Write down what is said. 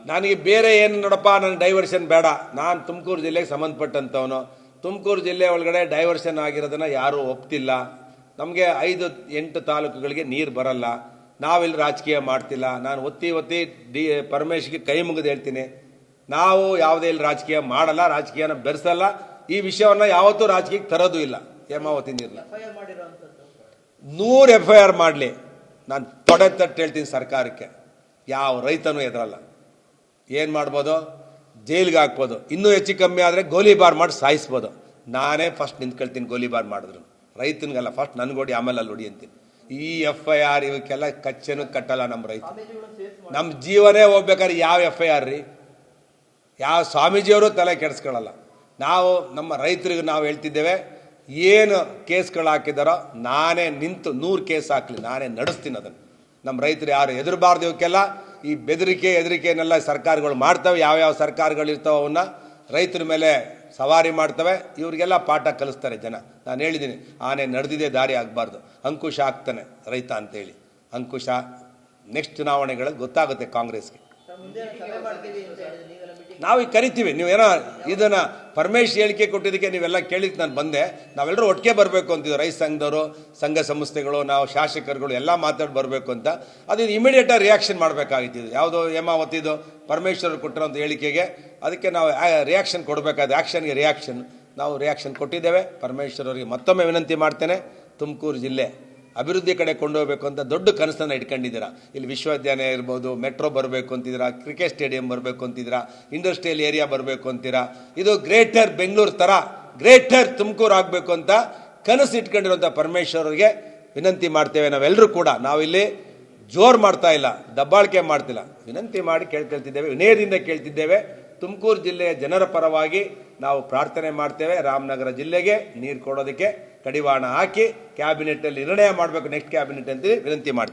ನನಗೆ ಬೇರೆ ಏನು ನೋಡಪ್ಪ, ನನಗೆ ಡೈವರ್ಷನ್ ಬೇಡ. ನಾನು ತುಮಕೂರು ಜಿಲ್ಲೆಗೆ ಸಂಬಂಧಪಟ್ಟಂಥವನು. ತುಮಕೂರು ಜಿಲ್ಲೆ ಒಳಗಡೆ ಡೈವರ್ಷನ್ ಆಗಿರೋದನ್ನು ಯಾರೂ ಒಪ್ತಿಲ್ಲ. ನಮಗೆ 5-8 ತಾಲೂಕುಗಳಿಗೆ ನೀರು ಬರಲ್ಲ. ನಾವಿಲ್ಲಿ ರಾಜಕೀಯ ಮಾಡ್ತಿಲ್ಲ. ನಾನು ಒತ್ತಿ ಪರಮೇಶ್ಗೆ ಕೈ ಮುಗಿದು ಹೇಳ್ತೀನಿ, ನಾವು ಯಾವುದೇ ಇಲ್ಲಿ ರಾಜಕೀಯ ಮಾಡಲ್ಲ, ರಾಜಕೀಯನ ಬೆರೆಸಲ್ಲ. ಈ ವಿಷಯವನ್ನು ಯಾವತ್ತೂ ರಾಜಕೀಯಕ್ಕೆ ತರೋದು ಇಲ್ಲ. ಹೇಮಾವತಿ ನೀರನ್ನ 100 FIR ಮಾಡಲಿ, ನಾನು ತೊಡೆ ತಟ್ಟು ಹೇಳ್ತೀನಿ ಸರ್ಕಾರಕ್ಕೆ, ಯಾವ ರೈತನೂ ಎದುರಲ್ಲ. ಏನು ಮಾಡ್ಬೋದು? ಜೈಲಿಗೆ ಹಾಕ್ಬೋದು. ಇನ್ನೂ ಹೆಚ್ಚು ಕಮ್ಮಿ ಆದರೆ ಗೋಲಿಬಾರ್ ಮಾಡಿ ಸಾಯಿಸ್ಬೋದು. ನಾನೇ ಫಸ್ಟ್ ನಿಂತ್ಕೊಳ್ತೀನಿ ಗೋಲಿಬಾರ್ ಮಾಡಿದ್ರು. ರೈತನಿಗಲ್ಲ, ಫಸ್ಟ್ ನನಗೊಡಿ, ಆಮೇಲೆ ಅಲ್ಲಿ ಹೊಡಿ ಅಂತೀನಿ. ಈ FIR ಇವಕ್ಕೆಲ್ಲ ಕಚ್ಚೆನೂ ಕಟ್ಟಲ್ಲ ನಮ್ಮ ರೈತ. ನಮ್ಮ ಜೀವನೇ ಹೋಗ್ಬೇಕಾದ್ರೆ ಯಾವ FIR ರೀ? ಯಾವ ಸ್ವಾಮೀಜಿಯವರು ತಲೆ ಕೆಡಿಸ್ಕೊಳ್ಳಲ್ಲ. ನಾವು ನಮ್ಮ ರೈತರಿಗೆ ನಾವು ಹೇಳ್ತಿದ್ದೇವೆ, ಏನು ಕೇಸ್ಗಳು ಹಾಕಿದಾರೋ ನಾನೇ ನಿಂತು 100 ಕೇಸ್ ಹಾಕಲಿ, ನಾನೇ ನಡೆಸ್ತೀನಿ ಅದನ್ನು. ನಮ್ಮ ರೈತರು ಯಾರು ಹೆದರಬಾರ್ದು. ಇವಕ್ಕೆಲ್ಲ ಈ ಹೆದರಿಕೆನೆಲ್ಲ ಸರ್ಕಾರಗಳು ಮಾಡ್ತವೆ. ಯಾವ್ಯಾವ ಸರ್ಕಾರಗಳು ಇರ್ತಾವೆ ಅವನ್ನ ರೈತರ ಮೇಲೆ ಸವಾರಿ ಮಾಡ್ತವೆ. ಇವ್ರಿಗೆಲ್ಲ ಪಾಠ ಕಲಿಸ್ತಾರೆ ಜನ. ನಾನು ಹೇಳಿದ್ದೀನಿ, ಆನೆ ನಡೆದಿದೆ ದಾರಿ ಆಗಬಾರ್ದು. ಅಂಕುಶ ಆಗ್ತಾನೆ ರೈತ ಅಂತೇಳಿ. ಅಂಕುಶ ನೆಕ್ಸ್ಟ್ ಚುನಾವಣೆಗಳಲ್ಲಿ ಗೊತ್ತಾಗುತ್ತೆ ಕಾಂಗ್ರೆಸ್ಗೆ. ನಾವು ಈಗ ಕರಿತೀವಿ. ನೀವೇನೋ ಇದನ್ನು ಪರಮೇಶ್ ಹೇಳಿಕೆ ಕೊಟ್ಟಿದ್ದಕ್ಕೆ ನೀವೆಲ್ಲ ಕೇಳಿಕ್ಕೆ ನಾನು ಬಂದೆ. ನಾವೆಲ್ಲರೂ ಒಟ್ಟಿಗೆ ಬರಬೇಕು ಅಂತಿದ್ದು, ರೈತ ಸಂಘದವರು, ಸಂಘ ಸಂಸ್ಥೆಗಳು, ನಾವು ಶಾಸಕರುಗಳು ಎಲ್ಲ ಮಾತಾಡಿ ಬರಬೇಕು ಅಂತ. ಅದು ಇಮಿಡಿಯೇಟಾಗಿ ರಿಯಾಕ್ಷನ್ ಮಾಡಬೇಕಾಗಿತ್ತು. ಯಾವುದೋ ಹೇಮಾವತಿದು ಪರಮೇಶ್ವರ್ ಕೊಟ್ಟಿರೋಂಥ ಹೇಳಿಕೆಗೆ ಅದಕ್ಕೆ ನಾವು ರಿಯಾಕ್ಷನ್ ಕೊಡಬೇಕಾದ ಆ್ಯಕ್ಷನ್ಗೆ ನಾವು ರಿಯಾಕ್ಷನ್ ಕೊಟ್ಟಿದ್ದೇವೆ. ಪರಮೇಶ್ವರ್ ಅವರಿಗೆ ಮತ್ತೊಮ್ಮೆ ವಿನಂತಿ ಮಾಡ್ತೇನೆ, ತುಮಕೂರು ಜಿಲ್ಲೆ ಅಭಿವೃದ್ಧಿ ಕಡೆ ಕೊಂಡೋಗ್ಬೇಕು ಅಂತ ದೊಡ್ಡ ಕನಸನ್ನು ಇಟ್ಕೊಂಡಿದ್ದೀರಾ. ಇಲ್ಲಿ ವಿಶ್ವವಿದ್ಯಾಲಯ ಇರ್ಬೋದು, ಮೆಟ್ರೋ ಬರಬೇಕು ಅಂತಿದ್ದೀರಾ, ಕ್ರಿಕೆಟ್ ಸ್ಟೇಡಿಯಂ ಬರಬೇಕು ಅಂತಿದ್ದೀರಾ, ಇಂಡಸ್ಟ್ರಿಯಲ್ ಏರಿಯಾ ಬರಬೇಕು ಅಂತೀರಾ. ಇದು ಗ್ರೇಟರ್ ಬೆಂಗಳೂರು ಥರ ಗ್ರೇಟರ್ ತುಮಕೂರು ಆಗಬೇಕು ಅಂತ ಕನಸು ಇಟ್ಕೊಂಡಿರುವಂಥ ಪರಮೇಶ್ವರ್ಗೆ ವಿನಂತಿ ಮಾಡ್ತೇವೆ. ನಾವೆಲ್ಲರೂ ಕೂಡ ನಾವಿಲ್ಲಿ ಜೋರು ಮಾಡ್ತಾ ಇಲ್ಲ, ದಬ್ಬಾಳಿಕೆ ಮಾಡ್ತಿಲ್ಲ, ವಿನಂತಿ ಮಾಡಿ ಕೇಳ್ತಿದ್ದೇವೆ, ವಿನಯದಿಂದ ಕೇಳ್ತಿದ್ದೇವೆ. ತುಮಕೂರು ಜಿಲ್ಲೆಯ ಜನರ ಪರವಾಗಿ ನಾವು ಪ್ರಾರ್ಥನೆ ಮಾಡ್ತೇವೆ. ರಾಮನಗರ ಜಿಲ್ಲೆಗೆ ನೀರು ಕೊಡೋದಕ್ಕೆ ಕಡಿವಾಣ ಹಾಕಿ ಕ್ಯಾಬಿನೆಟ್ಟಲ್ಲಿ ನಿರ್ಣಯ ಮಾಡಬೇಕು, ನೆಕ್ಸ್ಟ್ ಕ್ಯಾಬಿನೆಟ್ ಅಂತ ವಿನಂತಿ ಮಾಡ್ತೇವೆ.